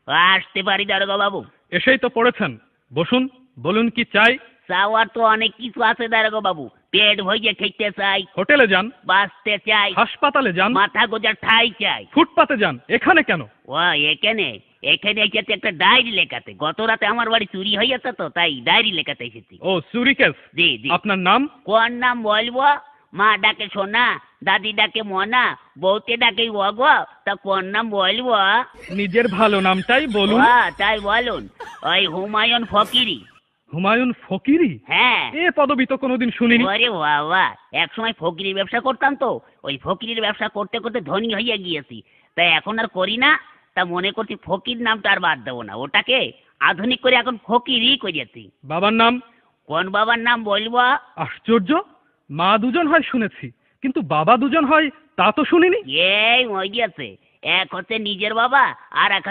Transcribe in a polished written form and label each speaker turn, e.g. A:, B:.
A: আসতে পারি দারোগা বাবু?
B: এসেই তো পড়েছেন, বসুন, বলুন কি চাই।
A: চাওয়ার তো অনেক কিছু আছে দারোগা বাবু। পেট ভরিয়ে খেতে চাই,
B: হোটেলে যান,
A: বাঁচতে চাই,
B: হাসপাতালে যান,
A: মাথা গোজার ঠাই চাই।
B: ফুটপাতে যান, এখানে কেন?
A: ও এখানে এখানে এসেছে একটা ডায়েরি লেখাতে। গত রাতে আমার বাড়ি চুরি হয়েছে তো, তাই ডায়েরি লেখাতে এসেছি।
B: ও চুরি কেস।
A: জি জি।
B: আপনার নাম?
A: কোন নাম বলবো? মা ডাকে সোনা, দাদি ডাকে মনা, বউতে ডাকে অগ। তা কোন নাম বলবো?
B: নিজের ভালো নামটাই বলুন।
A: তাই বলুন, ওই হুমায়ুন ফকিরি।
B: হুমায়ুন ফকিরি?
A: হ্যাঁ।
B: এ পদবি তো কোনোদিন শুনিনি।
A: ওরে বাবা, এক সময় ফকিরির ব্যবসা করতাম তো, ওই ফকিরির ব্যবসা করতে করতে ধনী হইয়া গিয়েছি। তাই এখন আর করি না। তা মনে করছি ফকির নামটা আর বাদ দেবো না, ওটাকে আধুনিক করে এখন ফকিরই করিয়েছি।
B: বাবার নাম?
A: কোন বাবার নাম বলবো?
B: আশ্চর্য, মা দুজন হয় শুনেছি, কিন্তু বাবা দুজন হয় তা তো শুনিনি।
A: এই ওই গিয়েছে, এক হচ্ছে নিজের বাবা আর এক হচ্ছে